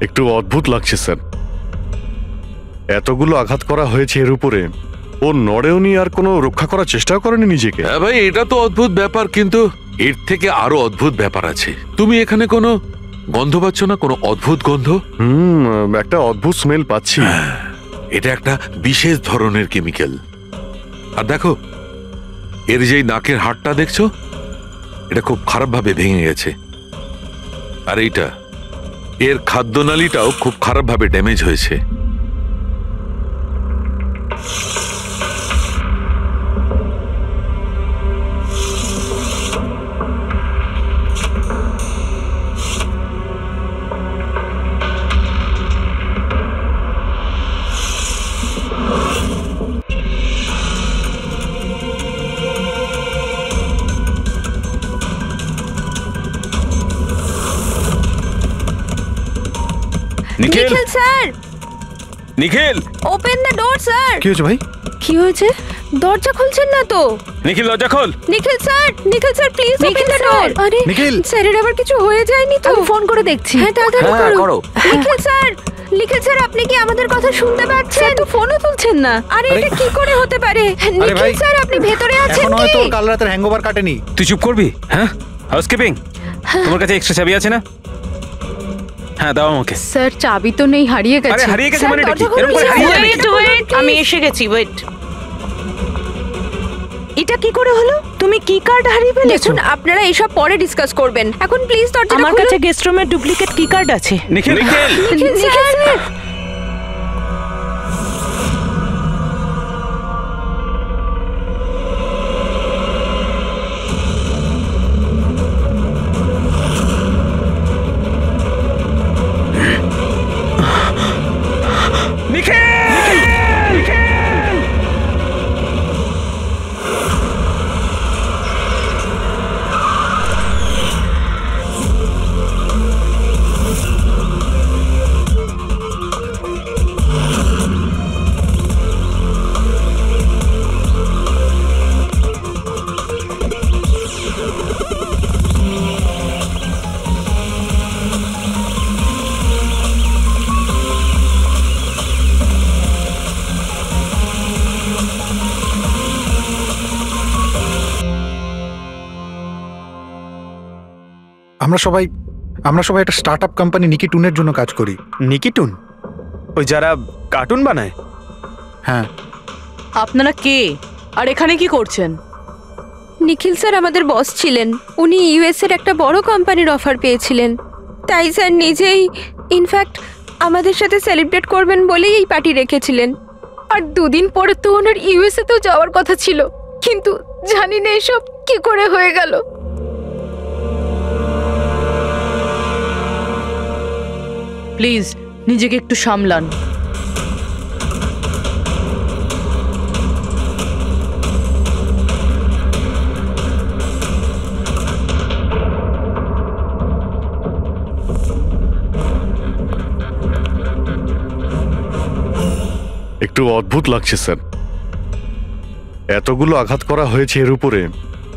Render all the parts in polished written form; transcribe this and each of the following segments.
একটু অদ্ভুত লাগছে স্যার। এতগুলো আঘাত করা হয়েছে এর উপরে, ও নড়েওনি আর কোনো রক্ষা করার চেষ্টাও করেনি নিজেকে। হ্যাঁ ভাই, এটা তো অদ্ভুত ব্যাপার, কিন্তু এর থেকে আরো অদ্ভুত ব্যাপার আছে। তুমি এখানে কোনো গন্ধ পাচ্ছ না? কোনো অদ্ভুত গন্ধ? একটা অদ্ভুত স্মেল পাচ্ছি। এটা একটা বিশেষ ধরনের কেমিক্যাল। আর দেখো, এর যেই নাকের হাড়টা দেখছো, এটা খুব খারাপভাবে ভেঙে গেছে। আর এইটা, এর খাদ্যনালীটাও খুব খারাপভাবে ড্যামেজ হয়েছে। Nikhil sir, Nikhil, open the door sir. কি হয়েছে ভাই? কি হয়েছে? দরজা খুলছেন না তো? নিখিল দরজা খোল। Nikhil sir please open the door. আরে নিখিল, স্যারের আবার কিছু হয়ে যায়নি তো? আমি ফোন করে দেখছি। হ্যাঁ, তাড়াতাড়ি করো। নিখিল স্যার আপনি কি আমাদের কথা শুনতে পাচ্ছেন? তো ফোনও তুলছেন না। আরে এটা কি করে হতে পারে? নিখিল স্যার আপনি ভেতরে আছেন কি? হয়তো কাল রাতের হ্যাংওভার কাটেনি। তুই চুপ করবি? হ্যাঁ, হাউসকিপিং, তোমার কাছে এক্সট্রা চাবি আছে না? হ্যাঁ, দাও আমাকে। স্যার চাবি তো নেই, হারিয়ে গেছে। আরে হারিয়ে গেছে মানে এটা কি? এরকম করে হারিয়ে যাবে নাকি? ওয়েট, আমি এসে গেছি। ওয়েট, এটা কি করে হলো? তুমি কি কার্ড হারিয়ে ফেলেছো? দেখুন, আপনারা এসব পরে ডিসকাস করবেন। এখন প্লিজ দরজাটা খুলুন। আমার কাছে গেস্ট রুমের ডুপ্লিকেট কি কার্ড আছে। নিখিল, নিখিল স্যার, আমরা সবাই একটা স্টার্টআপ কোম্পানি নিকিটুনের জন্য কাজ করি। নিকিটুন? ওই যারা কার্টুন বানায়? হ্যাঁ। আপনারা কে আর এখানে কি করছেন? নিখিল স্যার আমাদের বস ছিলেন। উনি ইউএস এর একটা বড় কোম্পানির অফার পেয়েছিলেন, তাই স্যার নিজেই ইনফ্যাক্ট আমাদের সাথে সেলিব্রেট করবেন বলেই এই পার্টি রেখেছিলেন। আর দুদিন পরে তো ওনার ইউএসএ তেও যাওয়ার কথা ছিল, কিন্তু জানি না এসব কি করে হয়ে গেল। প্লিজ নিজেকে একটু সামলান। একটু অদ্ভুত লাগছে স্যার। এতগুলো আঘাত করা হয়েছে এর উপরে,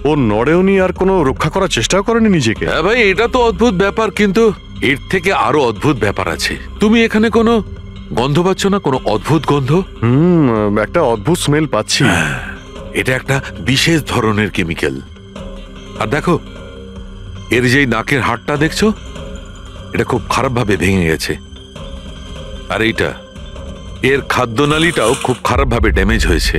ও নড়েওনি আর কোনো রক্ষা করার চেষ্টাও করেনি নিজেকে। হ্যাঁ ভাই, এটা তো অদ্ভুত ব্যাপার, কিন্তু এর থেকে আরো অদ্ভুত ব্যাপার আছে। তুমি এখানে কোনো গন্ধ পাচ্ছ না? কোনো অদ্ভুত গন্ধ? একটা অদ্ভুত স্মেল পাচ্ছি। এটা একটা বিশেষ ধরনের কেমিক্যাল। আর দেখো, এর যেই নাকের হাড়টা দেখছো, এটা খুব খারাপভাবে ভেঙে গেছে। আর এইটা, এর খাদ্যনালীটাও খুব খারাপভাবে ড্যামেজ হয়েছে।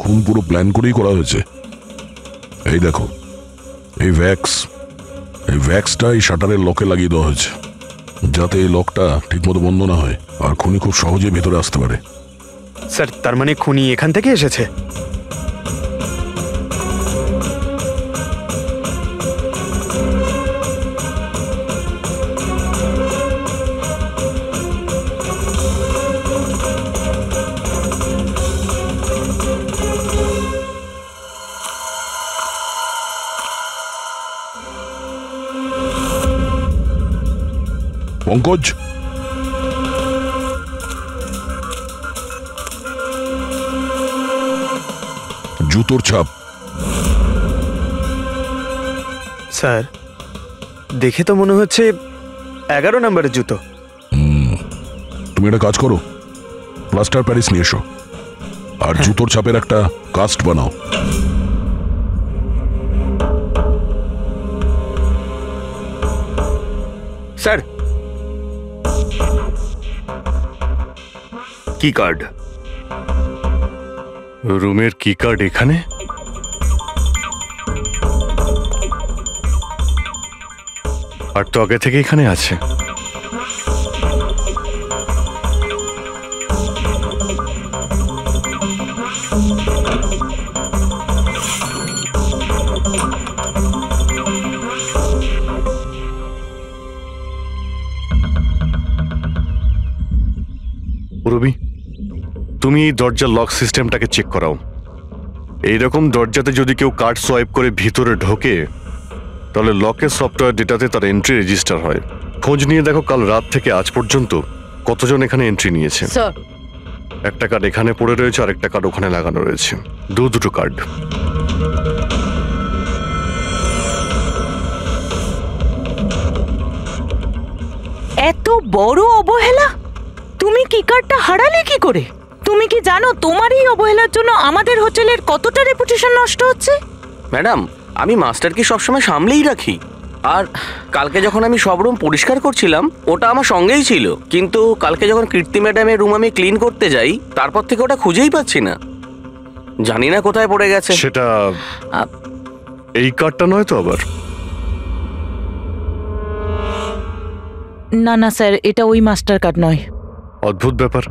খুন পুরো প্ল্যান করেই করা হয়েছে। এই দেখো, এই ভ্যাক্সটা এই শাটারের লকে লাগিয়ে দেওয়া হয়েছে, যাতে এই লকটা ঠিকমতো বন্ধ না হয় আর খুনি খুব সহজে ভেতরে আসতে পারে। স্যার, তার মানে খুনি এখান থেকে এসেছে? পঙ্কজ, জুতোর ছাপ। স্যার, দেখে তো মনে হচ্ছে 11 নম্বরের জুতো। তুমি একটা কাজ করো, প্লাস্টার প্যারিস নিয়ে এসো আর জুতোর ছাপের একটা কাস্ট বানাও। স্যার, কি কার্ড? রুমের কি কার্ড এখানে? আর তো আগে থেকে এখানে আছে। রবি, তুমি এই দরজার লক সিস্টেমটাকে চেক করাও। এইরকম দরজাতে যদি কেউ কার্ড সোয়াইপ করে ভিতরে ঢোকে তাহলে লকের সফটওয়্যার ডেটাতে তার এন্ট্রি রেজিস্টার হয়। খোঁজ নিয়ে দেখো কাল রাত থেকে আজ পর্যন্ত কতজন এখানে এন্ট্রি নিয়েছে। স্যার, একটা কার্ড এখানে পড়ে রয়েছে আর একটা কার্ড ওখানে লাগানো রয়েছে, দুটো কার্ড। এত বড় অবহেলা! তুমি কি কার্ডটা হারালে কি করে? তুমি কি জানো তোমার এই অবহেলার জন্য আমাদের হোটেলের কতটা রেপুটেশন নষ্ট হচ্ছে? ম্যাডাম, আমি মাস্টারকে সবসময় সামলেই রাখি। আর কালকে যখন আমি সব রুম পরিষ্কার করছিলাম ওটা আমার সঙ্গেই ছিল, কিন্তু কালকে যখন কীর্তি ম্যাডামের রুম আমি ক্লিন করতে যাই তারপর থেকে ওটা খুঁজেই পাচ্ছি না, জানি না কোথায় পড়ে গেছে। সেটা এই কার্ডটা নয় তো আবার? না না স্যার, এটা ওই মাস্টার কার্ড নয়। অদ্ভুত ব্যাপার,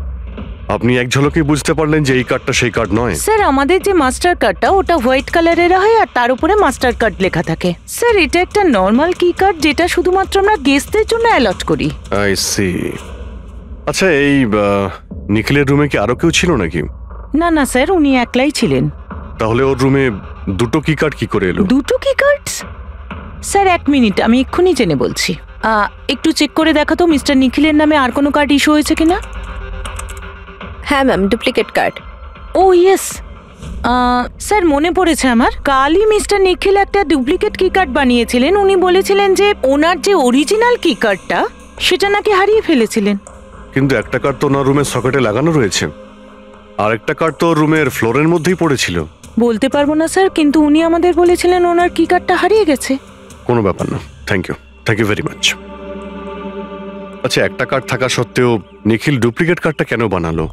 আপনি এক ঝলকেই বুঝতে পারলেন যে এই কার্ডটা সেই কার্ড নয়? স্যার, আমাদের যে মাস্টার কার্ডটা ওটা হোয়াইট কালারের হয় আর তার উপরে মাস্টার কার্ড লেখা থাকে। স্যার, এটা একটা নর্মাল কি কার্ড যেটা শুধুমাত্র আমরা গেস্টদের জন্য অ্যালট করি। I see. আচ্ছা, এই নিখিলের রুমে কি আরো কেউ ছিল নাকি? না না স্যার, উনি একলাই ছিলেন। তাহলে ওর রুমে দুটো কি কার্ড কি করে এলো? দুটো কি কার্ডস? স্যার, 1 মিনিট, আমি এক্ষুনি জেনে বলছি। একটু চেক করে দেখা তো মিস্টার নিখিলের নামে আর কোনো কার্ড ইস্যু হয়েছে কিনা। হ্যাঁ ম্যাম, ডুপ্লিকেট কার্ড। ও ইয়েস স্যার, মনে পড়েছে আমার। কালই মিস্টার নিখিল একটা ডুপ্লিকেট কি কার্ড বানিয়েছিলেন। উনি বলেছিলেন যে ওনার যে অরিজিনাল কি কার্ডটা সেটা নাকি হারিয়ে ফেলেছিলেন। কিন্তু একটা কার্ড তো ওনার রুমের সকেটে লাগানো রয়েছে, আর একটা কার্ড তো রুমের ফ্লোরের মধ্যেই পড়েছিল। বলতে পারবো না স্যার, কিন্তু উনি আমাদের বলেছিলেন ওনার কি কার্ডটা হারিয়ে গেছে। কোনো ব্যাপার না, থ্যাংক ইউ ভেরি মাচ। আচ্ছা, একটা কার্ড থাকা সত্ত্বেও নিখিল ডুপ্লিকেট কার্ডটা কেন বানালো?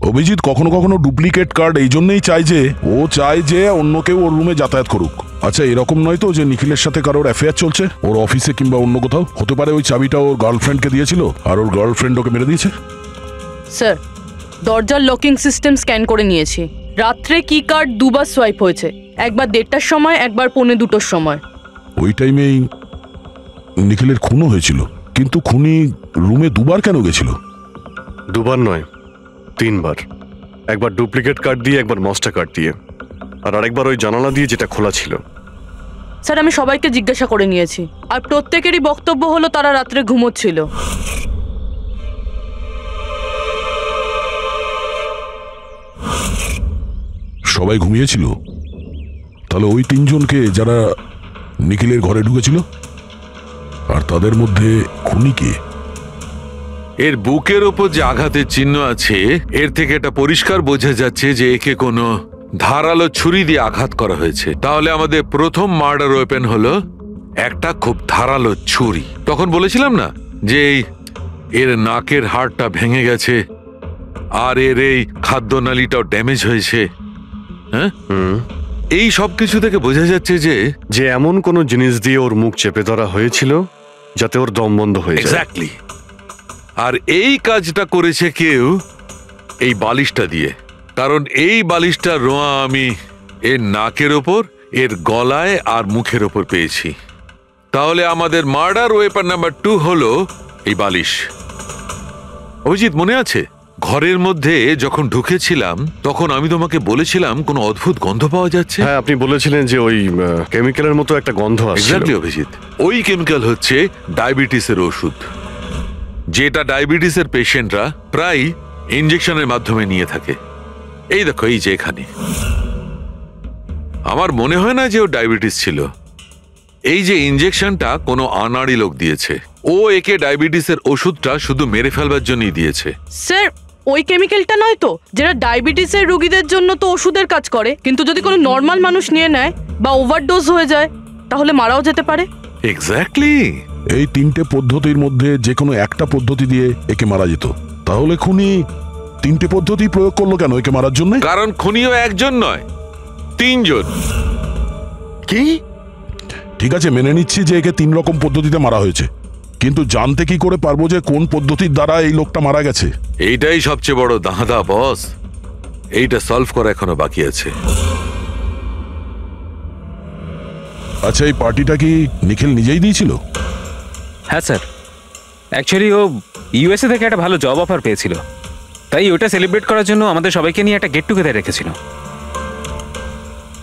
অভিজিৎ কখনো কখনো ডুপ্লিকেট কার্ড এই জন্যই চায় যে ও চায় যে অন্য কেউ ওর রুমে যাতায়াত করুক। আচ্ছা, এরকম নয় তো যে নিখিলের সাথে কারোর অ্যাফেয়ার চলছে ওর অফিসে কিংবা অন্য কোথাও? হতে পারে ওই চাবিটা ওর গার্লফ্রেন্ডকে দিয়েছিল আর ওর গার্লফ্রেন্ড ওকে মেরে দিয়েছে। স্যার, দরজার লকিং সিস্টেম স্ক্যান করে নিয়েছি। রাত্রে কি কার্ড দুবার সোয়াইপ হয়েছে, একবার 1:30টার সময়, একবার 1:45টার সময়। ওই টাইমেই নিখিলের খুনও হয়েছিল, কিন্তু খুনি রুমে দুবার কেন গেছিল? দুবার নয়, 3 বার। একবার ডুপ্লিকেট কার্ড দিয়ে, একবার মাস্টার কার্ড দিয়ে, আর আরেকবার ওই জানালা দিয়ে যেটা খোলা ছিল। স্যার, আমি সবাইকে জিজ্ঞাসা করে নিয়েছি, আর প্রত্যেকেরই বক্তব্য হলো তারা রাত্রে ঘুমোচ্ছিল। সবাই ঘুমিয়েছিল? তাহলে ওই 3 জনকে যারা নিখিলের ঘরে ঢুকেছিল, আর তাদের মধ্যে খুনি কে? এর বুকের ওপর যে আঘাতের চিহ্ন আছে এর থেকে এটা পরিষ্কার বোঝা যাচ্ছে যে একে কোনো ধারালো ছুরি দিয়ে আঘাত করা হয়েছে। তাহলে আমাদের প্রথম মার্ডার ওয়েপেন হলো একটা খুব ধারালো ছুরি। তখন বলেছিলাম না যে এর নাকের হাড়টা ভেঙে গেছে আর এর এই খাদ্যনালীটাও ড্যামেজ হয়েছে। হ্যাঁ, এই সব কিছু থেকে বোঝা যাচ্ছে যে এমন কোনো জিনিস দিয়ে ওর মুখ চেপে ধরা হয়েছিল যাতে ওর দম বন্ধ হয়ে যায়। এক্স্যাক্টলি। আর এই কাজটা করেছে কেউ এই বালিশটা দিয়ে, কারণ এই বালিশটা রোয়া আমি এর নাকের ওপর, এর গলায় আর মুখের ওপর পেয়েছি। তাহলে আমাদের মার্ডার ওয়েপন নাম্বার 2 হলো এই বালিশ। অভিজিৎ, মনে আছে ঘরের মধ্যে যখন ঢুকেছিলাম তখন আমি তোমাকে বলেছিলাম কোনো অদ্ভুত গন্ধ পাওয়া যাচ্ছে? হ্যাঁ, আপনি বলেছিলেন যে ওই কেমিক্যালের মতো একটা গন্ধ আসছে। এক্স্যাক্টলি অভিজিৎ, ওই কেমিক্যাল হচ্ছে ডায়াবেটিসের ওষুধ। যেটা ডায়াবেটিসের পেশেন্টরা প্রায় ইনজেকশনের মাধ্যমে নিয়ে থাকে। এই দেখো, এই যে এখানে। আমার মনে হয় না যে ও ডায়াবেটিস ছিল। এই যে ইনজেকশনটা কোনো আনাড়ি লোক দিয়েছে। ও একে ডায়াবেটিসের ওষুধটা শুধু মেরে ফেলবার জন্যই দিয়েছে। স্যার, ওই কেমিক্যালটা নয় তো যেটা ডায়াবেটিসের রোগীদের জন্য তো ওষুধের কাজ করে, কিন্তু যদি কোনো নর্মাল মানুষ নিয়ে নেয় বা ওভারডোজ হয়ে যায় তাহলে মারাও যেতে পারে। এক্স্যাক্টলি। এই 3টে পদ্ধতির মধ্যে যে কোনো একটা পদ্ধতি দিয়ে একে মারা যেত। তাহলে খুনি 3টে পদ্ধতি প্রয়োগ করলো কেন একে মারার জন্য? কারণ খুনিও একজন নয়, 3 জন। কি? ঠিক আছে, মেনে নিচ্ছি যে একে 3 রকম পদ্ধতিতে মারা হয়েছে, কিন্তু জানতে কি করে পারবো যে কোন পদ্ধতির দ্বারা এই লোকটা মারা গেছে? এইটাই সবচেয়ে বড় দাঁদা বস। এইটা সলভ করা এখনো বাকি আছে। আচ্ছা, এই পার্টিটা কি নিখিল নিজেই দিয়েছিল? হ্যাঁ স্যার, অ্যাকচুয়ালি ও ইউএসএ থেকে একটা ভালো জব অফার পেয়েছিল, তাই ওটা সেলিব্রেট করার জন্য আমাদের সবাইকে নিয়ে একটা গেট টুগেদার রেখেছিল।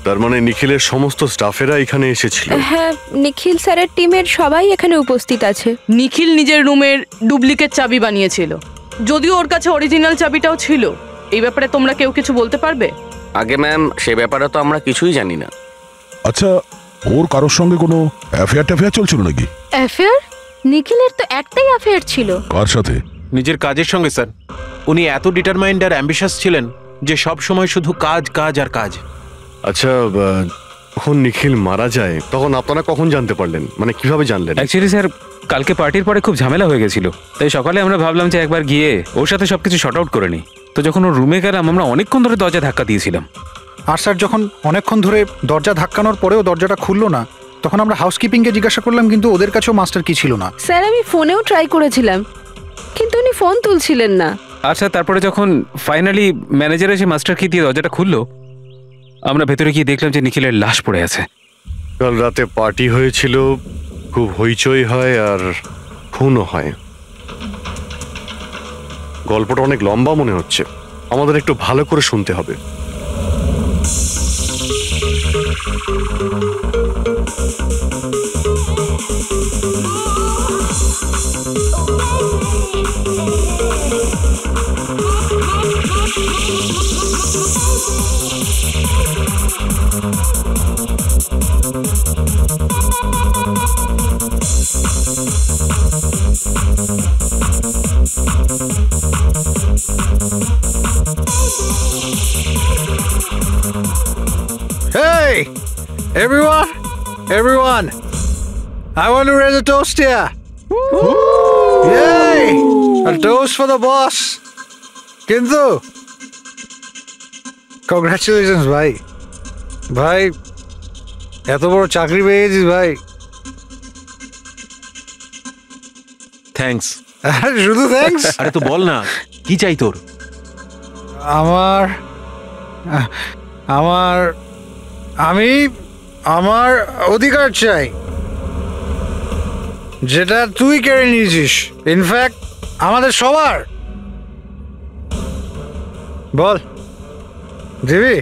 তার মানে নিখিলের সমস্ত স্টাফেরা এখানে এসেছিল? হ্যাঁ, নিখিল স্যারের টিমের সবাই এখানে উপস্থিত আছে। নিখিল নিজের রুমের ডুপ্লিকেট চাবি বানিয়েছিল, যদিও ওর কাছে অরিজিনাল চাবিটাও ছিল। এই ব্যাপারে তোমরা কেউ কিছু বলতে পারবে? আগে ম্যাম, সে ব্যাপারে তো আমরা কিছুই জানি না। আচ্ছা, ওর কারোর সঙ্গে কোনো অ্যাফেয়ার চলছিল নাকি? অ্যাফেয়ার? নিখিলের তো একটাই অ্যাফেয়ার ছিল। কার সাথে? নিজের কাজের সঙ্গে স্যার। উনি এত ডিটারমাইন্ড আর অ্যাম্বিশাস ছিলেন যে সব সময় শুধু কাজ কাজ আর কাজ। আচ্ছা, যখন নিখিল মারা যায় তখন আপনারা কখন জানতে পারলেন? মানে কিভাবে জানলেন? অ্যাকচুয়ালি স্যার, কালকে পার্টির পরে খুব ঝামেলা হয়ে গেছিল, তাই সকালে আমরা ভাবলাম যে একবার গিয়ে ওর সাথে সবকিছু শর্ট আউট করে নিই। তো যখন ওর রুমে গেলাম, আমরা অনেকক্ষণ ধরে দরজা ধাক্কা দিয়েছিলাম। আর স্যার, যখন অনেকক্ষণ ধরে দরজা ধাক্কানোর পরেও দরজাটা খুললো না, তখন আমরা হাউসকিপিংকে জিজ্ঞাসা করলাম, কিন্তু ওদের কাছেও মাস্টার কি ছিল না। স্যার, আমি ফোনেও ট্রাই করেছিলাম, কিন্তু উনি ফোন তুলছিলেন না। আচ্ছা, তারপরে যখন ফাইনালি ম্যানেজার এসে মাস্টার কি দিয়ে দরজাটা খুললো, আমরা ভেতরে গিয়ে দেখলাম যে নিখিলের লাশ পড়ে আছে। কাল রাতে পার্টি হয়েছিল, খুব হইচই হয় আর খুনও হয়। গল্পটা অনেক লম্বা মনে হচ্ছে, আমাদের একটু ভালো করে শুনতে হবে। Hey, everyone, I want to raise a toast here. Yay! A toast for the boss. কিন্তু কংগ্রাচুলেশনস ভাই। ভাই, এত বড় চাকরি পেয়ে গেছিস ভাই। থ্যাঙ্কস। শুধু থ্যাঙ্কস? আরে তো বল না, কি চাই তোর? আমি আমার অধিকার চাই, যেটা তুই কেড়ে নিয়েছিস, ইনফ্যাক্ট আমাদের সবার। বল, দিবি?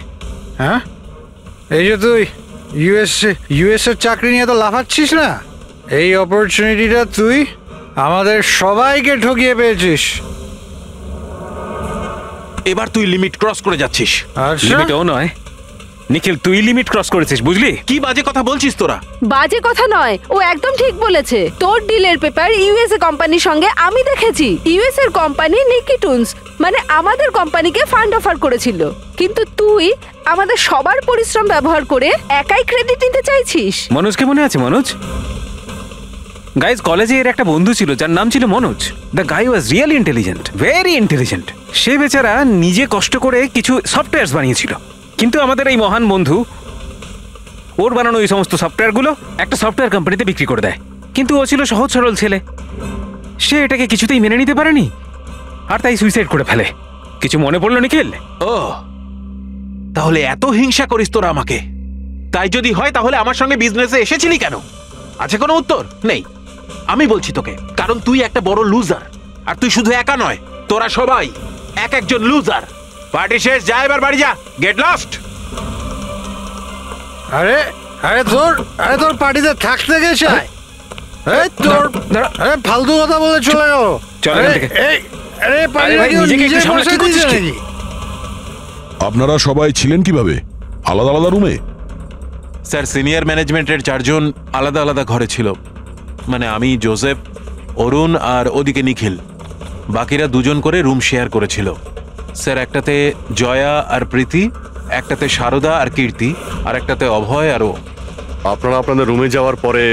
হ্যাঁ, এই যে তুই ইউএসএর চাকরি নিয়ে তো লাফাচ্ছিস না, এই অপরচুনিটিটা তুই আমাদের সবাইকে ঠকিয়ে পেয়েছিস। এবার তুই লিমিট ক্রস করে যাচ্ছিস। লিমিটও নয় নিখিল, তুই লিমিট ক্রস করেছিস, বুঝলি? কি বাজে কথা বলছিস তোরা? বাজে কথা নয়, ও একদম ঠিক বলেছে। তোর ডিলের পেপার ইউএসএ কোম্পানির সঙ্গে আমি দেখেছি। ইউএস এর কোম্পানি নিকি টুনস মানে আমাদের কোম্পানিকে ফান্ড অফার করেছিল, কিন্তু তুই আমাদের সবার পরিশ্রম ব্যবহার করে একাই ক্রেডিট নিতে চাইছিস। মনোজকে মনে আছে? মনোজ গাইজ, কলেজে এর একটা বন্ধু ছিল যার নাম ছিল Manoj. The guy was really intelligent, very intelligent. সে বেচারা নিজে কষ্ট করে কিছু সফটওয়্যার বানিয়েছিল, কিন্তু আমাদের এই মহান বন্ধু ওর বানানো ওই সমস্ত সফটওয়্যারগুলো একটা সফটওয়্যার কোম্পানিতে বিক্রি করে দেয়। কিন্তু ও ছিল সহজ সরল ছেলে, সে এটাকে কিছুতেই মেনে নিতে পারেনি আর তাই সুইসাইড করে ফেলে। কিছু মনে পড়লো নিখিল? ও, তাহলে এত হিংসা করিস তোরা আমাকে? তাই যদি হয় তাহলে আমার সঙ্গে বিজনেসে এসেছিলি কেন? আছে কোনো উত্তর নেই? আমি বলছি তোকে, কারণ তুই একটা বড় লুজার। আর তুই শুধু একা নয়, তোরা সবাই এক একজন লুজার। পার্টি শেষ, যা এবার বাড়ি যা, গেট লস্ট। আরে তোর পার্টিতে থাকতে গেছে, ফালতু কথা বলে চলে গেল। চল এখান থেকে। আরে আরে ভাই, নিজেকে একটু সামলা, কি করছিস কি? আপনারা সবাই ছিলেন কিভাবে আলাদা আলাদা রুমে? স্যার সিনিয়র ম্যানেজমেন্টের 4 জন আলাদা আলাদা ঘরে ছিল, মানে আমি, জোসেফ, অরুণ আর ওদিকে নিখিল। বাকিরা 2 জন করে রুম শেয়ার করেছিল। স্যার একটাতে জয়া আর প্রীতি, একটাতে সারদা আর কীর্তি, আর একটাতে অভয় আর ও। আপনারা আপনাদের রুমে যাওয়ার পরে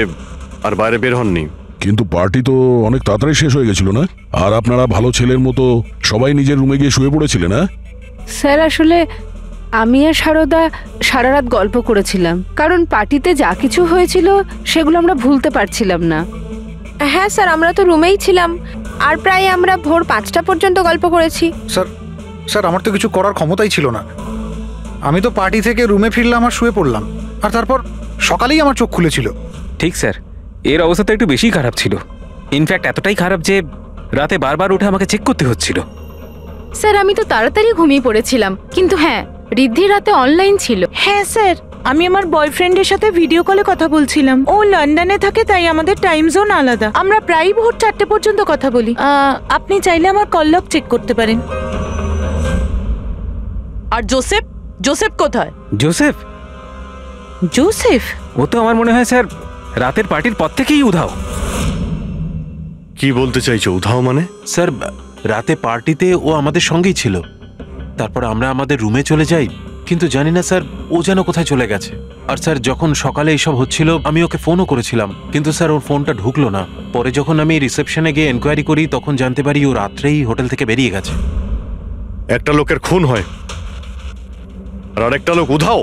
আর বাইরে বের হননি? কিন্তু পার্টি তো অনেক তাড়াতাড়ি শেষ হয়ে গেছিল না? আর আপনারা ভালো ছেলের মতো সবাই নিজের রুমে গিয়ে শুয়ে পড়েছিলেন, হ্যাঁ? স্যার আসলে আমি আর সারদা সারা রাত গল্প করেছিলাম, কারণ পার্টিতে যা কিছু হয়েছিল সেগুলো আমরা ভুলতে পারছিলাম না। হ্যাঁ স্যার, আমরা তো রুমেই ছিলাম আর প্রায় আমরা ভোর 5টা পর্যন্ত গল্প করেছি। স্যার আমার তো কিছু করার ক্ষমতাই ছিল না। আমি তো পার্টি থেকে রুমে ফিরলাম আর শুয়ে পড়লাম, আর তারপর সকালেই আমার চোখ খুলেছিল। ঠিক স্যার, এর অবস্থা তো একটু বেশি খারাপ ছিল। ইনফ্যাক্ট এতটাই খারাপ যে রাতে বারবার উঠে আমাকে চেক করতে হচ্ছিল। স্যার আমি তো তাড়াতাড়ি ঘুমিয়ে পড়েছিলাম, কিন্তু হ্যাঁ রিদ্ধি রাতে অনলাইন ছিল। হ্যাঁ স্যার, আমি আমার বয়ফ্রেন্ডের সাথে ভিডিও কলে কথা বলছিলাম। ও লন্ডনে থাকে, তাই আমাদের টাইম জোন আলাদা। আমরা প্রায় ভোর 4টে পর্যন্ত কথা বলি। আপনি চাইলে আমার কল লগ চেক করতে পারেন। আর জোসেফ? জোসেফ কোথায়? জোসেফ? জোসেফ? ও তো আমার মনে হয় স্যার রাতের পার্টির পর থেকেই উধাও। কি বলতে চাইছো উধাও মানে? স্যার রাতে পার্টিতে ও আমাদের সঙ্গেই ছিল, তারপর আমরা আমাদের রুমে চলে যাই, কিন্তু জানি না স্যার ও যেন কোথায় চলে গেছে। আর স্যার যখন সকালে এইসব হচ্ছিল আমি ওকে ফোনও করেছিলাম, কিন্তু স্যার ওর ফোনটা ঢুকলো না। পরে যখন আমি রিসেপশনে গিয়ে এনকোয়ারি করি তখন জানতে পারি ও রাত্রেই হোটেল থেকে বেরিয়ে গেছে। একটা লোকের খুন হয় আর আরেকটা লোক উধাও,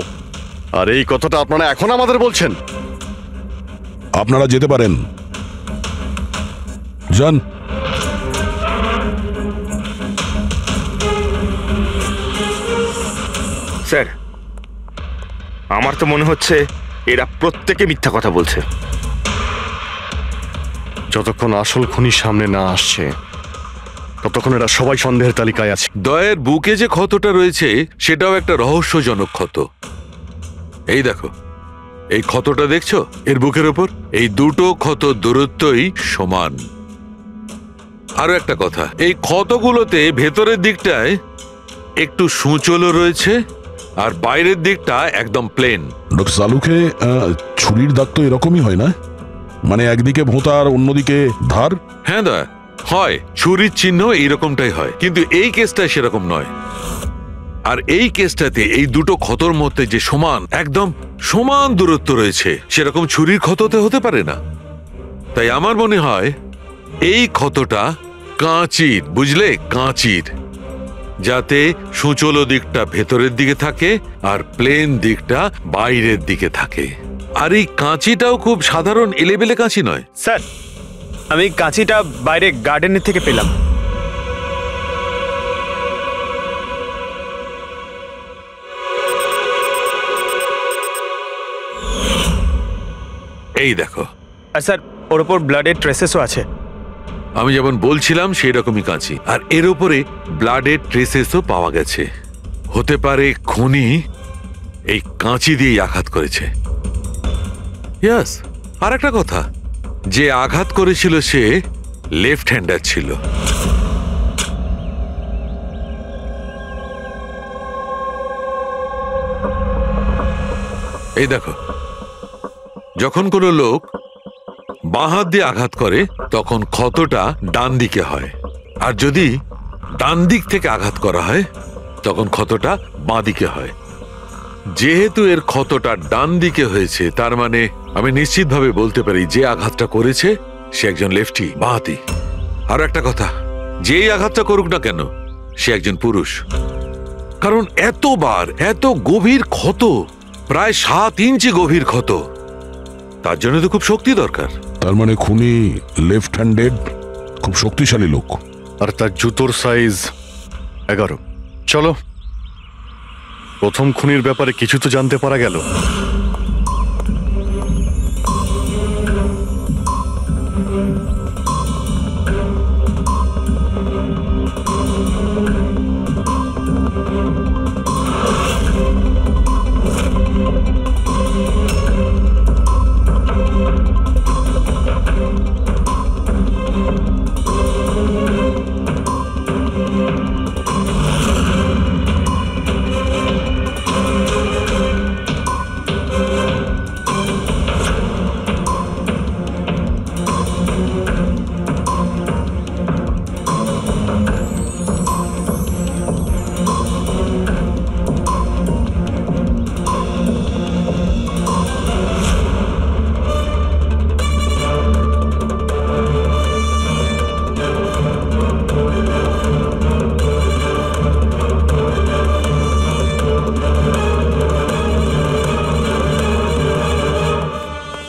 আর এই কথাটা আপনারা এখন আমাদের বলছেন? আপনারা যেতে পারেন, যান। স্যার আমার তো মনে হচ্ছে এরা প্রত্যেকে মিথ্যা কথা বলছে। যতক্ষণ আসল খুনি সামনে না আসছে ততক্ষণ এরা সবাই সন্দেহের তালিকায় আছে। দয়ের বুকে যে ক্ষতটা রয়েছে সেটাও একটা রহস্যজনক ক্ষত। এই দেখো, এই ক্ষতটা দেখছো এর বুকের ওপর? এই দুটো ক্ষত দূরত্বই সমান। আরো একটা কথা, এই ক্ষতগুলোতে ভেতরের দিকটায় একটু সূচলও রয়েছে আর বাইরের দিকটা একদম প্লেন। ডক্টর সালুকে ছুরির দাগ তো এরকমই হয় না? মানে একদিকে ভোঁতা আর অন্যদিকে ধার? হ্যাঁ দয়া, হয় ছুরির চিহ্ন এইরকমটাই হয়, কিন্তু এই কেসটা সেরকম নয়। আর এই কেসটাতে এই দুটো ক্ষতর মধ্যে যে সমান, একদম সমান দূরত্ব রয়েছে, সেরকম ছুরির ক্ষততে হতে পারে না। তাই আমার মনে হয় এই ক্ষতটা কাঁচির, বুঝলে, কাঁচির, যাতে সূচলো দিকটা ভেতরের দিকে থাকে আর প্লেন দিকটা বাইরের দিকে থাকে। আর এই কাঁচিটাও খুব সাধারণ এলেবেলে কাঁচি নয়। স্যার আমি কাঁচিটা বাইরে গার্ডেনের থেকে পেলাম। এই দেখো। আর স্যার ওর ওপর ব্লাডের ট্রেসেসও আছে। আমি যেমন বলছিলাম সেই রকমই কাঁচি, আর এর উপরে ব্লাডের ট্রেসেসও পাওয়া গেছে। হতে পারে খুনি এই কাঁচি দিয়েই আঘাত করেছে। ইয়াস, আর একটা কথা, যে আঘাত করেছিল সে লেফট হ্যান্ডার ছিল। এই দেখো, যখন কোনো লোক বাঁ হাত দিয়ে আঘাত করে তখন ক্ষতটা ডান দিকে হয়, আর যদি ডান দিক থেকে আঘাত করা হয় তখন ক্ষতটা বাঁ দিকে হয়। যেহেতু এর ক্ষতটা ডান দিকে হয়েছে, তার মানে আমি নিশ্চিতভাবে বলতে পারি যে আঘাতটা করেছে সে একজন লেফটি, বাঁহাতি। আর একটা কথা, যেই আঘাতটা করুক না কেন সে একজন পুরুষ, কারণ এতবার এত গভীর ক্ষত, প্রায় 7 ইঞ্চি গভীর ক্ষত, তার জন্য তো খুব শক্তি দরকার। তার মানে খুনি লেফট হ্যান্ডেড, খুব শক্তিশালী লোক। আর তার জুতোর সাইজ 11। চলো, প্রথম খুনির ব্যাপারে কিছু তো জানতে পারা গেল।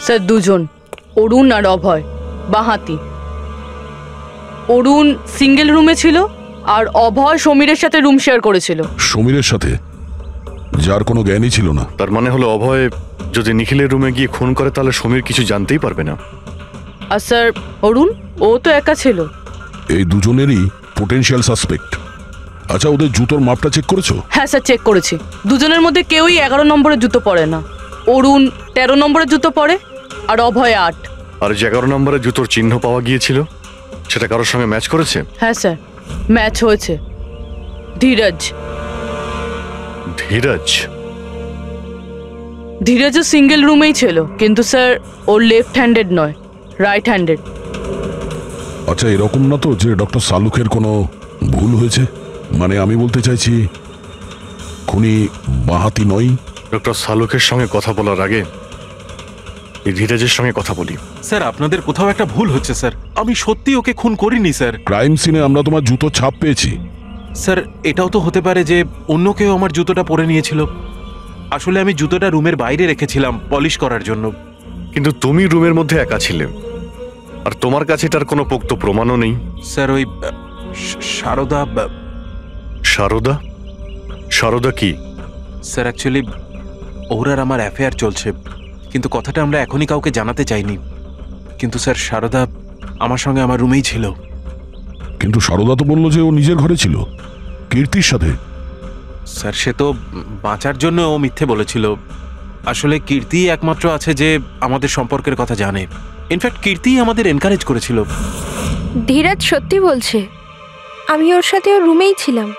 স্যার দুজন, অরুণ আর অভয়, বাঁহাতি। অরুণ সিঙ্গেল রুমে ছিল আর অভয় সমীরের সাথে রুম শেয়ার করেছিল। সমীরের সাথে, যার কোনো জ্ঞানই ছিল না। তার মানে হলো অভয় যদি নিখিলের রুমে গিয়ে খুন করে তাহলে সমীর কিছু জানতেই পারবে না। আর স্যার অরুণ, ও তো একা ছিল। এই দুজনেরই পোটেনশিয়াল সাসপেক্ট। আচ্ছা, ওদের জুতোর মাপটা চেক করেছো? হ্যাঁ স্যার, চেক করেছি। দুজনের মধ্যে কেউই 11 নম্বরের জুতো পরে না। অরুণ 13 নম্বরের জুতো পরে আর অভয় 8। আর যে 11 নম্বরের জুতোর চিহ্ন পাওয়া গিয়েছিল সেটা কারোর সঙ্গে ম্যাচ করেছে? হ্যাঁ স্যার, ম্যাচ হয়েছে। ধীরজ। ধীরজ? ধীরজও সিঙ্গেল রুমেই ছিল, কিন্তু স্যার ওর লেফট হ্যান্ডেড নয়, রাইট হ্যান্ডেড। আচ্ছা, এরকম না তো যে ডক্টর সালুকের কোনো ভুল হয়েছে? মানে আমি বলতে চাইছি খুনি বাঁহাতি নয়। ডক্টর সালুকের সঙ্গে কথা বলার আগে এই ধীরজের সঙ্গে কথা বলি। স্যার, আপনাদের কোথাও একটা ভুল হচ্ছে স্যার। আমি সত্যি ওকে খুন করিনি স্যার। ক্রাইম সিনে আমরা তোমার জুতো ছাপ পেয়েছি। স্যার, এটাও তো হতে পারে যে অন্য কেউ আমার জুতোটা পরে নিয়েছিল। আসলে আমি জুতোটা রুমের বাইরে রেখেছিলাম পলিশ করার জন্য। কিন্তু তুমি রুমের মধ্যে একা ছিলে আর তোমার কাছে তার কোনো পোক্ত প্রমাণও নেই। স্যার, ওই সারদা। সারদা? সারদা কি? স্যার, অ্যাকচুয়ালি ওর আর আমার অ্যাফেয়ার চলছে, কিন্তু কথাটা আমরা এখনই কাউকে জানাতে চাইনি। কিন্তু স্যার, সারদা আমার সঙ্গে আমার রুমেই ছিল। কিন্তু সারদা তো বললো যে ও নিজের ঘরে ছিল কীর্তির সাথে। স্যার, সে তো বাঁচার জন্য ও মিথ্যে বলেছিল। আসলে কীর্তি একমাত্র আছে যে আমাদের সম্পর্কের কথা জানে। ইনফ্যাক্ট কীর্তি আমাদের এনকারেজ করেছিল। ধীরাজ সত্যি বলছে, আমি ওর সাথে ওর রুমেই ছিলাম।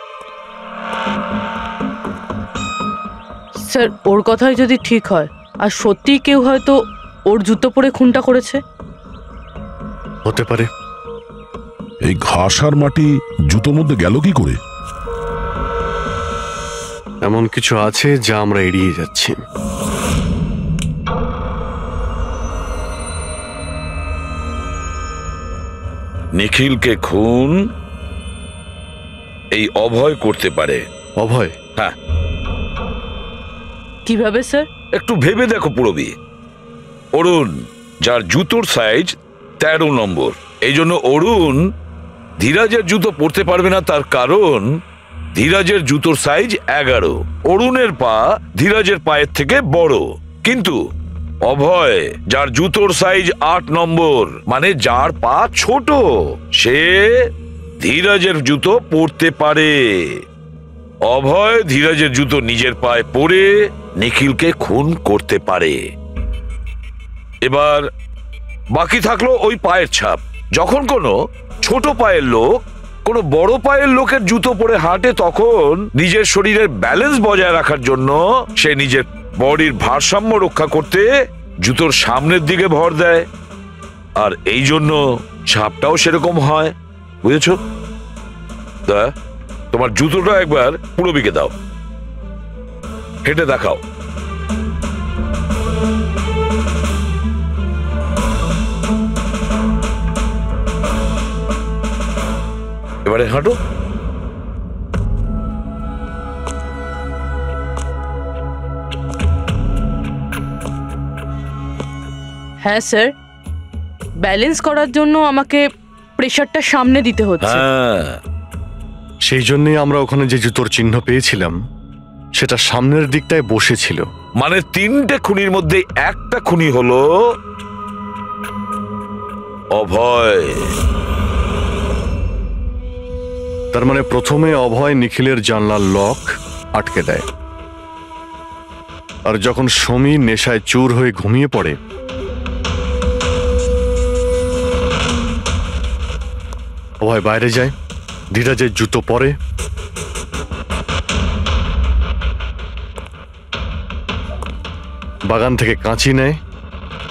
স্যার, ওর কথাই যদি ঠিক হয় আর সত্যিই কেউ হয়তো ওর জুতো পরে খুনটা করেছে। হতে পারে। এই ঘাস আর মাটি জুতোর মধ্যে গেল কি করে? এমন কিছু আছে যা আমরা এড়িয়ে যাচ্ছি। নিখিলকে খুন এই অভয় করতে পারে। অভয়? হ্যাঁ। কিভাবে স্যার? একটু ভেবে দেখো পুরবি। অরুণ, যার জুতোর সাইজ 13 নম্বর, এই জন্য অরুণ ধীরাজের জুতো পরতে পারবে না। তার কারণ ধীরাজের জুতোর সাইজ 11। অরুণের পা ধীরাজের পায়ের থেকে বড়। কিন্তু অভয়, যার জুতোর সাইজ 8 নম্বর, মানে যার পা ছোট, সে ধীরাজের জুতো পরতে পারে। অভয় ধীরাজের জুতো নিজের পায়ে পরে নিখিলকে খুন করতে পারে। এবার বাকি থাকলো ওই পায়ের ছাপ। যখন কোনো ছোট পায়ের লোক কোনো বড় পায়ের লোকের জুতো পরে হাঁটে, তখন নিজের শরীরের ব্যালেন্স বজায় রাখার জন্য সে নিজের বডির ভারসাম্য রক্ষা করতে জুতোর সামনের দিকে ভর দেয়। আর এই জন্য ছাপটাও সেরকম হয়। বুঝেছ? তা তোমার জুতোটা একবার পুরবিকে দাও, হেঁটে দেখাও। এবারে হাঁটো। হ্যাঁ স্যার, ব্যালেন্স করার জন্য আমাকে প্রেসারটা সামনে দিতে হচ্ছে। সেই জন্যই আমরা ওখানে যে জুতোর চিহ্ন পেয়েছিলাম সেটা সামনের দিকটায় বসেছিল। মানে 3টে খুনির মধ্যে একটা খুনি হলো অভয়। তার মানে প্রথমে অভয় নিখিলের জানলার লক আটকে দেয়, আর যখন সমীর নেশায় চুর হয়ে ঘুমিয়ে পড়ে অভয় বাইরে যায়, ধীরাজের জুতো পরে, বাগান থেকে কাঁচি নেয়,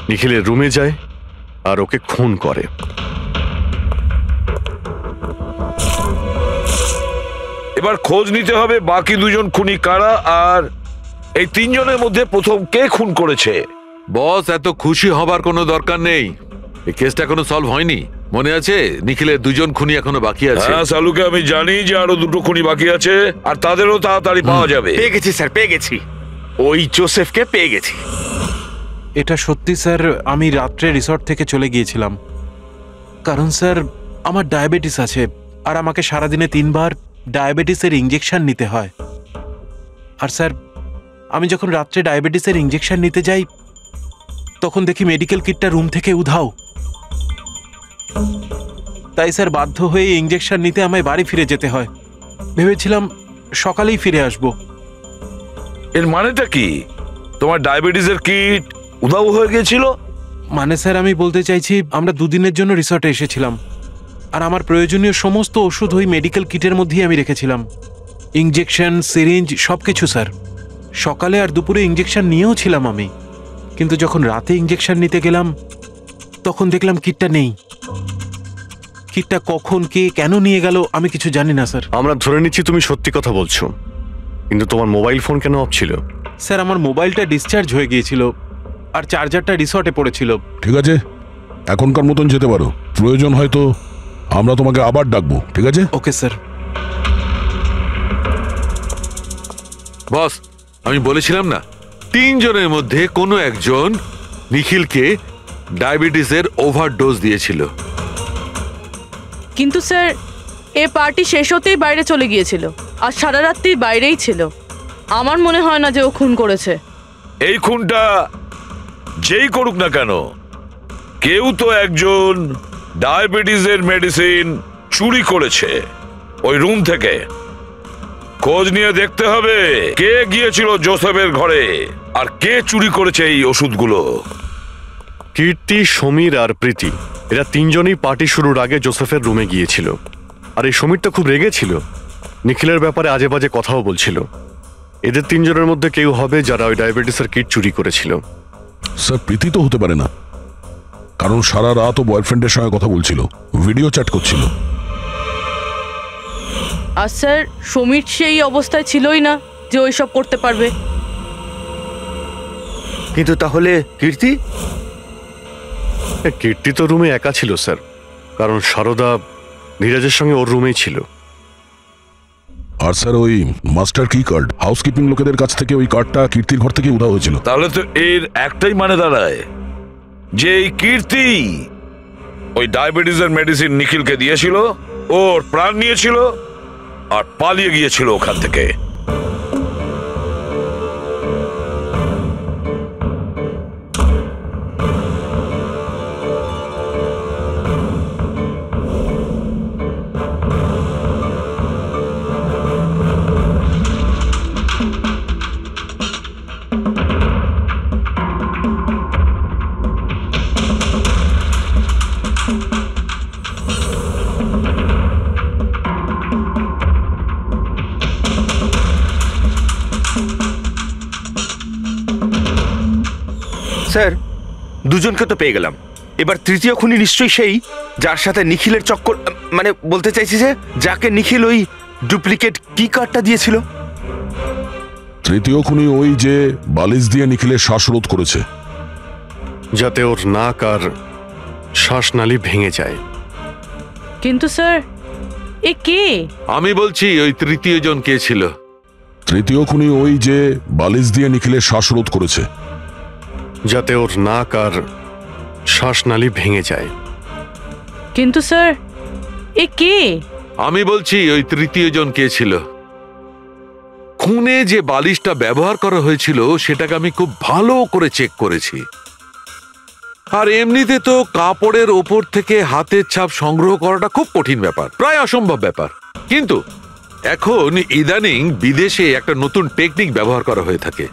নিখিলের রুমে যায়, আর ওকে খুন করে। এবার খোঁজ নিতে হবে বাকি দুজন খুনি কারা, আর এই তিনজনের মধ্যে প্রথম কে খুন করেছে। বস, এত খুশি হবার কোনো দরকার নেই। এই কেসটা এখনো সলভ হয়নি। মনে আছে নিখিলের দুজন খুনি এখনো বাকি আছে। হ্যাঁ সালুকে আমি জানি যে আরো দুটো খুনি বাকি আছে, আর তাদেরও তাড়াতাড়ি পাওয়া যাবে। পেয়ে গেছি স্যার, পেয়ে গেছি। ওই জোসেফকে পেয়ে গেছি। এটা সত্যি স্যার, আমি রাত্রে রিসর্ট থেকে চলে গিয়েছিলাম কারণ স্যার আমার ডায়াবেটিস আছে আর আমাকে সারাদিনে 3 বার ডায়াবেটিসের ইঞ্জেকশন নিতে হয়। আর স্যার আমি যখন রাত্রে ডায়াবেটিসের ইঞ্জেকশন নিতে যাই তখন দেখি মেডিকেল কিটটা রুম থেকে উধাও। তাই স্যার বাধ্য হয়ে ইঞ্জেকশন নিতে আমায় বাড়ি ফিরে যেতে হয়। ভেবেছিলাম সকালেই ফিরে আসব। এর মানেটা কি? তোমার ডায়াবেটিসের কিট উধাও হয়ে গিয়েছিল? মানে স্যার আমি বলতে চাইছি আমরা 2 দিনের জন্য রিসর্টে এসেছিলাম আর আমার প্রয়োজনীয় সমস্ত ওষুধ ওই মেডিকেল কিটের মধ্যেই আমি রেখেছিলাম। ইঞ্জেকশন, সিরিঞ্জ সবকিছু স্যার। সকালে আর দুপুরে ইঞ্জেকশন নিয়েও ছিলাম আমি, কিন্তু যখন রাতে ইঞ্জেকশন নিতে গেলাম তখন দেখলাম কিটটা নেই। কিটটা কখন কে কেন নিয়ে গেল আমি কিছু জানি না স্যার। আমরা ধরে নিচ্ছি তুমি সত্যি কথা বলছো, কিন্তু তোমার মোবাইল ফোন কেন অফ ছিল? স্যার আমার মোবাইলটা ডিসচার্জ হয়ে গিয়েছিল আর চার্জারটা রিসর্টে পড়েছিল। ঠিক আছে, এখনকার মতন যেতে পারো। প্রয়োজন হয়তো আমরা তোমাকে আবার ডাকবো, ঠিক আছে? Okay sir. বস, আমি বলেছিলাম না 3 জনের মধ্যে কোনো একজন নিখিলকে ডায়াবেটিসের ওভারডোজ দিয়েছিল। কিন্তু স্যার এ পার্টি শেষ হতেই বাইরে চলে গিয়েছিল আর সারা রাত্রি বাইরেই ছিল। আমার মনে হয় না যে ও খুন করেছে। এই খুনটা যেই করুক না কেন, কেউ তো একজন ডায়াবেটিসের মেডিসিন চুরি করেছে ওই রুম থেকে। খোঁজ নিয়ে দেখতে হবে কে গিয়েছিল জোসেফের ঘরে আর কে চুরি করেছে এই ওষুধগুলো। কীর্তি, সমীর আর প্রীতি এরা 3 জনই পার্টি শুরুর আগে জোসেফের রুমে গিয়েছিল। আর এই সমীর তো খুব রেগে ছিল, নিখিলের ব্যাপারে আজে বাজে কথাও বলছিল। এদের 3 জনের মধ্যে কেউ হবে যারা ওই ডায়াবেটিসের কিট চুরি করেছিল। স্যার, প্রীতি তো হতে পারে না, কারণ সারা রাত ও বয়ফ্রেন্ডের সঙ্গে কথা বলছিল, ভিডিও চ্যাট করছিল। আর স্যার সমীর সেই অবস্থায় ছিলই না যে ওইসব করতে পারবে। কিন্তু তাহলে কীর্তি? কীর্তি তো রুমে একা ছিল স্যার, কারণ সারদা ধীরাজের সঙ্গে ওর রুমেই ছিল। আর স্যার ওই মাস্টার কি কার্ড, হাউসকিপিং লোকেদের কাছ থেকে ওই কার্ডটা কীর্তির ঘর থেকে উধাও হয়েছিল। তাহলে তো এর একটাই মানে দাঁড়ায় যে এই কীর্তি ওই ডায়াবেটিসের মেডিসিন নিখিলকে দিয়েছিল, ওর প্রাণ নিয়েছিল আর পালিয়ে গিয়েছিল ওখান থেকে। স্যার, দুজনকে তো পেয়ে গেলাম। এবার তৃতীয় খুনি নিশ্চয়ই সেই যার সাথে নিখিলের চক্কর, মানে বলতে চাইছি যে যাকে নিখিল ওই ডুপ্লিকেট কি কার্ডটা দিয়েছিল। তৃতীয় খুনি ওই যে বালিশ দিয়ে নিখিলের শ্বাসরোধ করেছে, যাতে ওর নাক আর শ্বাসনালী ভেঙে যায়। কিন্তু স্যার এ কে? আমি বলছি ওই তৃতীয় জন কে ছিল। তৃতীয় খুনি ওই যে বালিশ দিয়ে নিখিলের শ্বাসরোধ করেছে, যাতে ওর নাক আর শ্বাসনালী ভেঙে যায়। কিন্তু স্যার এ কে? আমি বলছি ওই তৃতীয় জন কে ছিল। খুনে যে বালিশটা ব্যবহার করা হয়েছিল সেটাকে আমি খুব ভালো করে চেক করেছি। আর এমনিতে তো কাপড়ের ওপর থেকে হাতের ছাপ সংগ্রহ করাটা খুব কঠিন ব্যাপার, প্রায় অসম্ভব ব্যাপার। কিন্তু এখন ইদানিং বিদেশে একটা নতুন টেকনিক ব্যবহার করা হয়ে থাকে,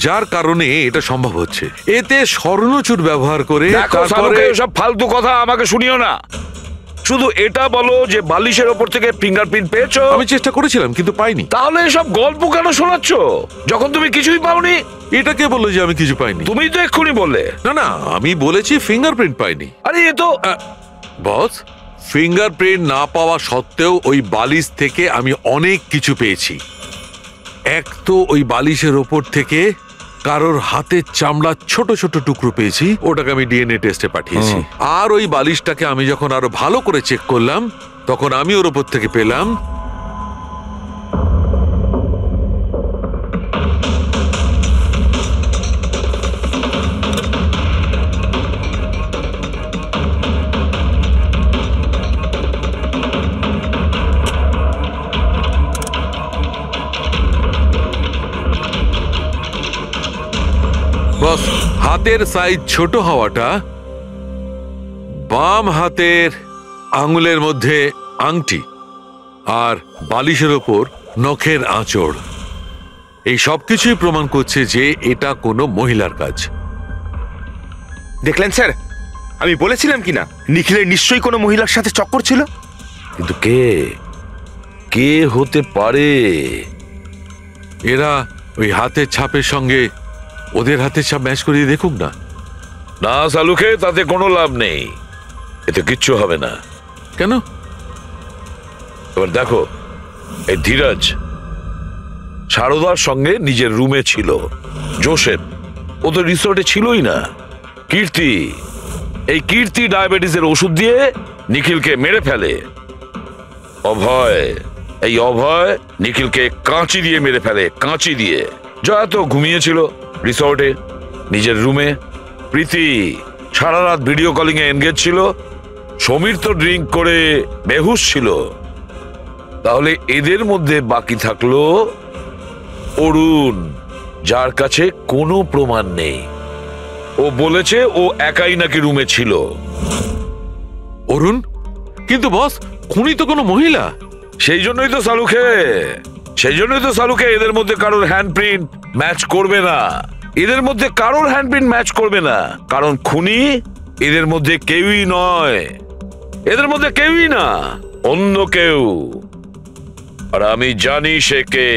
যার কারণে এটা সম্ভব হচ্ছে। এতে স্বর্ণচুর ব্যবহার করে সব ফালতু কথা আমাকে শুনিও না। শুধু এটা বলো যে বালিশের ওপর থেকে ফিঙ্গারপ্রিন্ট পেয়েছো। আমি চেষ্টা করেছিলাম কিন্তু পাইনি। তাহলে এসব গল্প কেন শোনাচ্ছ যখন তুমি কিছুই পাওনি? এটা কে বললো যে আমি কিছু পাইনি? তুমি তো এক্ষুনি বললে। না না, আমি বলেছি ফিঙ্গারপ্রিন্ট পাইনি। আরে এ তো বস, ফিঙ্গারপ্রিন্ট না পাওয়া সত্ত্বেও ওই বালিশ থেকে আমি অনেক কিছু পেয়েছি। এক তো ওই বালিশের ওপর থেকে কারোর হাতের চামড়া ছোট ছোট টুকরো পেয়েছি, ওটাকে আমি ডিএনএ টেস্টে পাঠিয়েছি। আর ওই বালিশটাকে আমি যখন আরো ভালো করে চেক করলাম তখন আমি ওর ওপর থেকে পেলাম বস, হাতের সাইজ ছোট হওয়াটা, বাম হাতের আঙুলের মধ্যে আংটি আর বালিশের ওপর নখের আঁচড়, এই সব কিছুই প্রমাণ করছে যে এটা কোনো মহিলার কাজ। দেখলেন স্যার, আমি বলেছিলাম কিনা নিখিলের নিশ্চয়ই কোনো মহিলার সাথে চক্কর ছিল। কিন্তু কে কে হতে পারে? এরা ওই হাতের ছাপের সঙ্গে ওদের হাতের ছাপ ম্যাচ করিয়ে দেখুক না। না সালুকে, তাতে কোনো লাভ নেই, এতে কিচ্ছু হবে না। কেন? এবার দেখো, এই ধীরাজ সারদার সঙ্গে নিজের রুমে ছিল। জোসেফ, ও তো রিসোর্টে ছিলই না। কীর্তি, এই কীর্তি ডায়াবেটিসের ওষুধ দিয়ে নিখিলকে মেরে ফেলে। অভয়, এই অভয় নিখিলকে কাঁচি দিয়ে মেরে ফেলে, কাঁচি দিয়ে। জয়া তো ঘুমিয়েছিল রিসর্টে নিজের রুমে। প্রীতি সারা রাত ভিডিও কলিং এ এনগেজ ছিল। সমীর তো ড্রিঙ্ক করে বেহুশ ছিল। তাহলে এদের মধ্যে বাকি থাকলো অরুণ, যার কাছে কোনো প্রমাণ নেই। ও বলেছে ও একাই নাকি রুমে ছিল। অরুণ? কিন্তু বস, খুনি তো কোনো মহিলা। সেই জন্যই তো সালুকে এদের মধ্যে কারোর হ্যান্ডপ্রিন্ট ম্যাচ করবে না। এদের মধ্যে কারোর হ্যান্ডপ্রিন্ট ম্যাচ করবে না, কারণ খুনি এদের মধ্যে কেউই নয়। এদের মধ্যে কেউই না, অন্য কেউ। আর আমি জানি সে কে।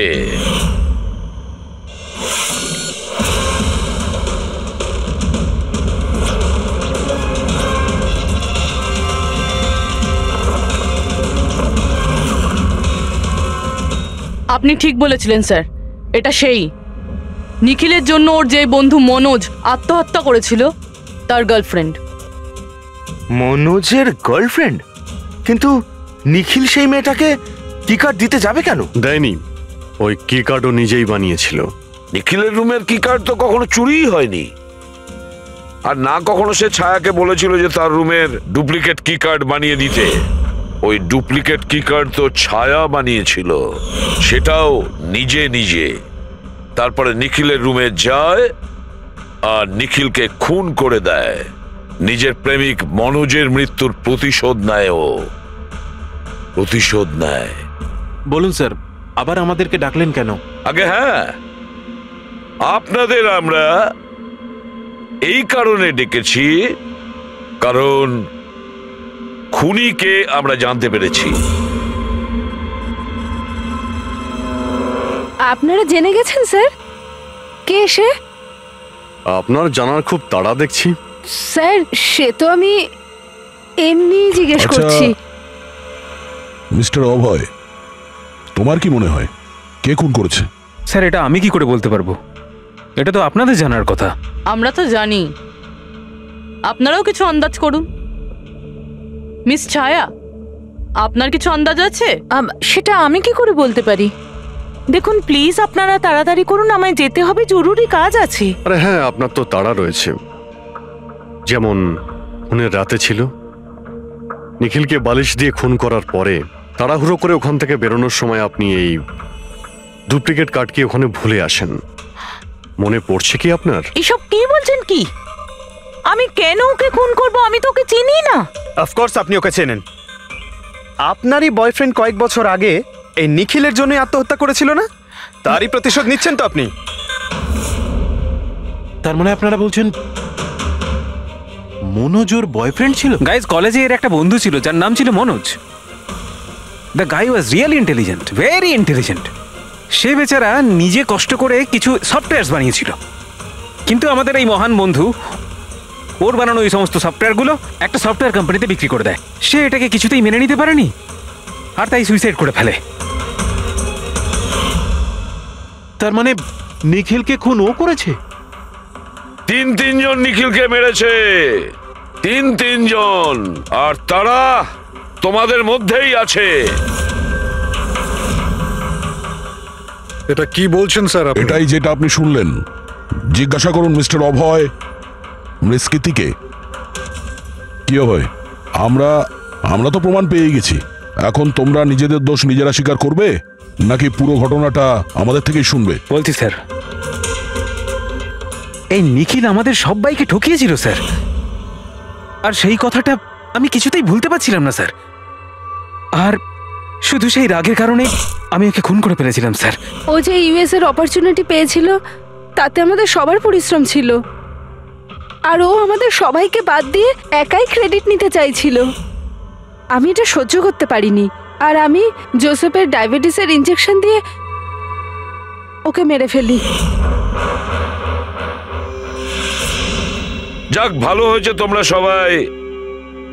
আপনি ঠিক বলেছিলেন স্যার, এটা সেই নিখিলের জন্য ওর যে বন্ধু মনোজ আত্মহত্যা করেছিল তার গার্লফ্রেন্ড। মনোজের গার্লফ্রেন্ড? কিন্তু নিখিল সেই মেয়েটাকে কি কার্ড দিতে যাবে কেন? দেয়নি, ওই কি কার্ডও নিজেই বানিয়েছিল। নিখিলের রুমের কি কার্ড তো কখনো চুরিই হয়নি। আর না কখনো সে ছায়াকে বলেছিল যে তার রুমের ডুপ্লিকেট কি কার্ড বানিয়ে দিতে। ওই ডুপ্লিকেট কি কার্ড তো ছায়া বানিয়েছিল, সেটাও নিজে নিজে। তারপরে নিখিলের রুমে যায় আর নিখিলকে খুন করে দেয়। নিজের প্রেমিক মনোজের মৃত্যুর প্রতিশোধ নেয়। ও প্রতিশোধ নেয়। বলুন স্যার, আবার আমাদেরকে ডাকলেন কেন? আগে হ্যাঁ, আপনাদের আমরা এই কারণে ডেকেছি, কারণ খুনিকে আমরা জানতে পেরেছি। আপনারা জেনে গেছেন স্যার কে সে? আপনার জানার খুব তাড়া দেখছি। স্যার সে তো আমি এমনি জিজ্ঞেস করছি। মিস্টার অভয়, তোমার কি মনে হয় কে খুন করেছে? স্যার এটা আমি কি করে বলতে পারবো? এটা তো আপনাদের জানার কথা। আমরা তো জানি, আপনারাও কিছু আন্দাজ করুন। মিস ছায়া, আপনার কিছু আন্দাজ আছে? সেটা আমি কি করে বলতে পারি? দেখুন প্লিজ আপনারা তাড়াতাড়ি করুন, আমায় যেতে হবে, জরুরি কাজ আছে। আরে হ্যাঁ, আপনার তো তাড়া রয়েছে। যেমন খুনের রাতে ছিল, নিখিলকে বালিশ দিয়ে খুন করার পরে তাড়াহুড়ো করে ওখান থেকে বেরোনোর সময় আপনি এই ডুপ্লিকেট কার্ডকে ওখানে ভুলে আসেন। মনে পড়ছে কি আপনার? এসব কি বলছেন কি? আমি কেন ওকে খুন করব? আমি তো ওকে চিনি না। অফকোর্স আপনি ওকে চেনেন। আপনারই বয়ফ্রেন্ড কয়েক বছর আগে এই নিখিলের জন্যই আত্মহত্যা করেছিল না? তারই প্রতিশোধ নিচ্ছেন তো আপনি? তার মানে আপনারা বলছেন মনোজ ওর বয়ফ্রেন্ড ছিল? গাইজ কলেজে এর একটা বন্ধু ছিল যার নাম ছিল Manoj. The guy was really intelligent, very intelligent. সে বেচারা নিজে কষ্ট করে কিছু সফটওয়্যারস বানিয়েছিল, কিন্তু আমাদের এই মহান বন্ধু ওর বানানো এই সমস্ত সফটওয়্যারগুলো একটা সফটওয়্যার কোম্পানিতে বিক্রি করে দেয়। সে এটাকে কিছুতেই মেনে নিতে পারেনি আর তাই সুইসাইড করে ফেলে। তার মানে নিখিলকে খুন ও করেছে? তিনজন নিখিলকে মেরেছে, তিনজন, আর তারা তোমাদের মধ্যেই আছে। এটা কি বলছেন স্যার? এটাই যেটা আপনি শুনলেন। জিজ্ঞাসা করুন মিস্টার অভয় মৃস্কিতিকে। কি অভয়, আমরা তো প্রমাণ পেয়ে গেছি। এখন তোমরা নিজেদের দোষ নিজেরা স্বীকার করবে নাকি পুরো ঘটনাটা আমাদের থেকেই শুনবে? বলছি স্যার, এই নিখিল আমাদের সবাইকে ঠকিয়েছিল স্যার, আর সেই কথাটা আমি কিছুতেই ভুলতে পারছিলাম না স্যার। আর শুধু সেই রাগের কারণে আমি ওকে খুন করে ফেলেছিলাম স্যার। ও যে ইউএস এর অপরচুনিটি পেয়েছিল তাতে আমাদের সবার পরিশ্রম ছিল, আর ও আমাদের সবাইকে বাদ দিয়ে একাই ক্রেডিট নিতে চাইছিল। আমি এটা সহ্য করতে পারিনি, আর আমি জোসেফের ডায়াবেটিসের ইনজেকশন দিয়ে ওকে মেরে ফেলি। যাক, ভালো হয়েছে তোমরা সবাই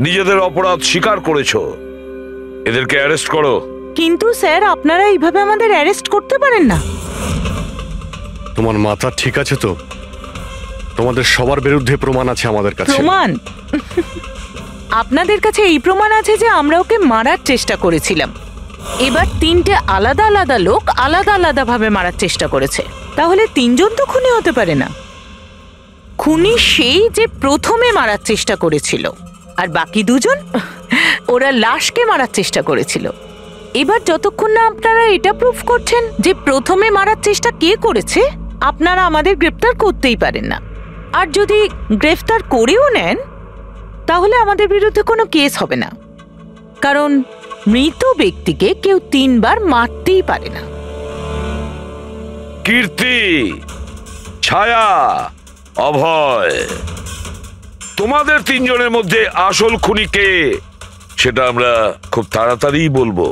নিজেদের অপরাধ স্বীকার করেছো। এদেরকে অ্যারেস্ট করো। কিন্তু স্যার, আপনারা এইভাবে আমাদের অ্যারেস্ট করতে পারেন না। তোমার মাথা ঠিক আছে তো? তোমাদের সবার বিরুদ্ধে প্রমাণ আছে আমাদের কাছে। প্রমাণ? আপনাদের কাছে এই প্রমাণ আছে যে আমরা ওকে মারার চেষ্টা করেছিলাম। এবার তিনটে আলাদা আলাদা লোক আলাদা আলাদা ভাবে মারার চেষ্টা করেছে, তাহলে তিনজন তো খুনি হতে পারে না। খুনি সেই যে প্রথমে মারার চেষ্টা করেছিল, আর বাকি দুজন ওরা লাশকে মারার চেষ্টা করেছিল। এবার যতক্ষণ না আপনারা এটা প্রুফ করছেন যে প্রথমে মারার চেষ্টা কে করেছে, আপনারা আমাদের গ্রেফতার করতেই পারেন না। আর যদি গ্রেফতার করেও নেন তাহলে আমাদের বিরুদ্ধে কোনো কেস হবে না, কারণ মৃত ব্যক্তিকে কেউ 3 বার মারতেই পারে না। কীর্তি, ছায়া, অভয়, তোমাদের তিনজনের মধ্যে আসল খুনি কে সেটা আমরা খুব তাড়াতাড়ি বলবো।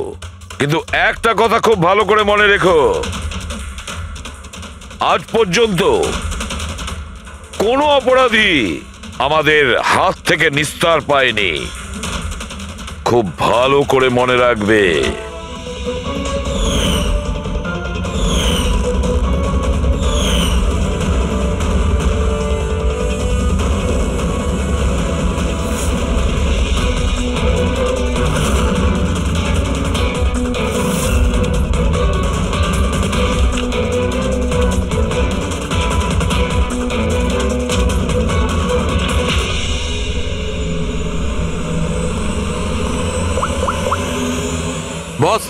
কিন্তু একটা কথা খুব ভালো করে মনে রেখো, আজ পর্যন্ত কোনো অপরাধী আমাদের হাত থেকে নিস্তার পায়নি। খুব ভালো করে মনে রাখবে। বস,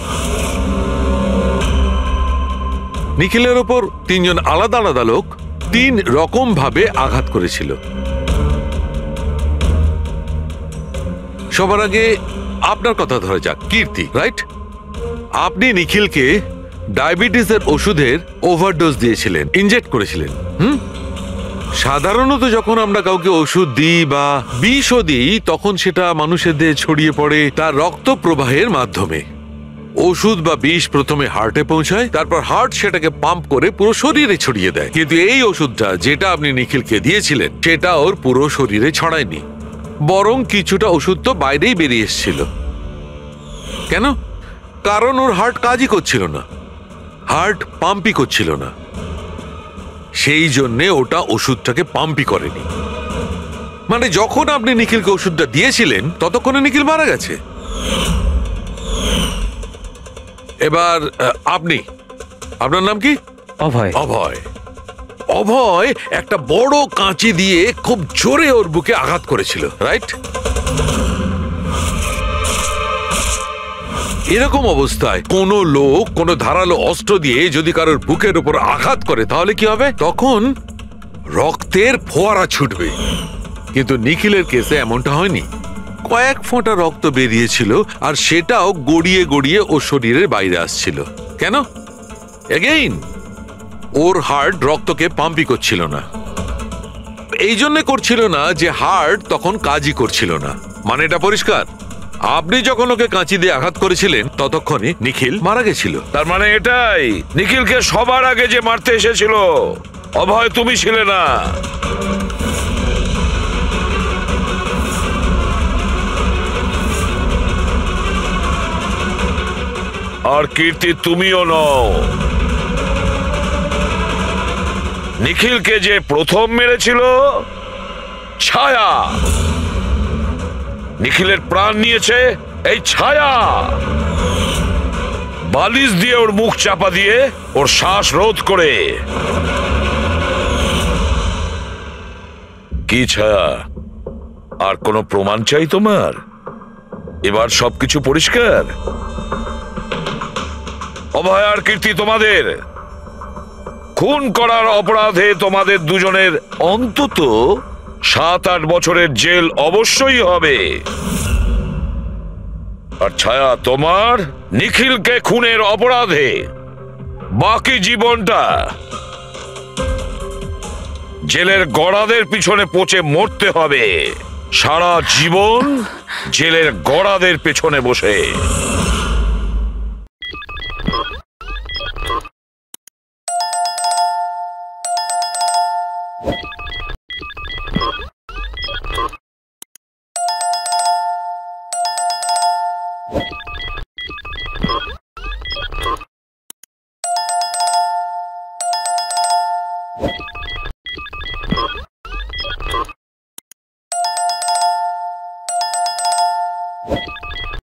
নিখিলের ওপর তিনজন আলাদা আলাদা লোক 3 রকম ভাবে আঘাত করেছিল। সবার আগে আপনার কথা ধরে যাক, কীর্তি, রাইট? আপনি নিখিলকে ডায়াবেটিসের ওষুধের ওভারডোজ দিয়েছিলেন, ইনজেক্ট করেছিলেন। সাধারণত যখন আমরা কাউকে ওষুধ দিই বা বিষও দিই তখন সেটা মানুষের দেহে ছড়িয়ে পড়ে তার রক্ত প্রবাহের মাধ্যমে। ওষুধ বা বিষ প্রথমে হার্টে পৌঁছায়, তারপর হার্ট সেটাকে পাম্প করে পুরো শরীরে ছড়িয়ে দেয়। কিন্তু এই ওষুধটা যেটা আপনি নিখিলকে দিয়েছিলেন সেটা ওর পুরো শরীরে ছড়ায়নি, বরং কিছুটা ওষুধ তো বাইরেই বেরিয়ে এসেছিল। কেন? কারণ ওর হার্ট কাজই করছিল না, হার্ট পাম্পই করছিল না, সেই জন্যে ওটা ওষুধটাকে পাম্পই করেনি। মানে যখন আপনি নিখিলকে ওষুধটা দিয়েছিলেন ততক্ষণে নিখিল মারা গেছে। এবার আপনি, আপনার নাম কি? অভয়। অভয়, অভয় একটা বড় কাঁচি দিয়ে খুব জোরে ওর বুকে আঘাত করেছিল, রাইট? এরকম অবস্থায় কোনো লোক কোনো ধারালো অস্ত্র দিয়ে যদি কারোর বুকের উপর আঘাত করে তাহলে কি হবে? তখন রক্তের ফোয়ারা ছুটবে। কিন্তু নিখিলের কেসে এমনটা হয়নি। কয়েক ফোঁটা রক্ত বেরিয়েছিল আর সেটাও গড়িয়ে গড়িয়ে ওর শরীরের বাইরে আসছিল। কেন? এগেইন ওর হার্ট রক্তকে পাম্পই করছিল না। এই জন্য করছিল না যে হার্ট তখন কাজই করছিল না, মানে এটা পরিষ্কার। আপনি যখন ওকে কাঁচি দিয়ে আঘাত করেছিলেন ততক্ষণে নিখিল মারা গেছিল। তার মানে এটাই, নিখিলকে সবার আগে যে মারতে এসেছিল অভয় তুমি ছিলে না। আর কীর্তি তুমিও নও। নিখিলকে যে প্রথম মেরেছিল ছায়া, নিখিলের প্রাণ নিয়েছে এই ছায়া। বালিশ দিয়ে ওর মুখ চাপা দিয়ে ওর শ্বাস রোধ করে। কি ছায়া, আর কোনো প্রমাণ চাই তোমার? এবার সবকিছু পরিষ্কার। অভয় আর কীর্তি, তোমাদের খুন করার অপরাধে তোমাদের দুজনের অন্তত 7-8 বছরের জেল অবশ্যই হবে। আর ছায়া, তোমার নিখিলকে খুনের অপরাধে বাকি জীবনটা জেলের গড়াদের পিছনে পচে মরতে হবে। সারা জীবন জেলের গড়াদের পেছনে বসে।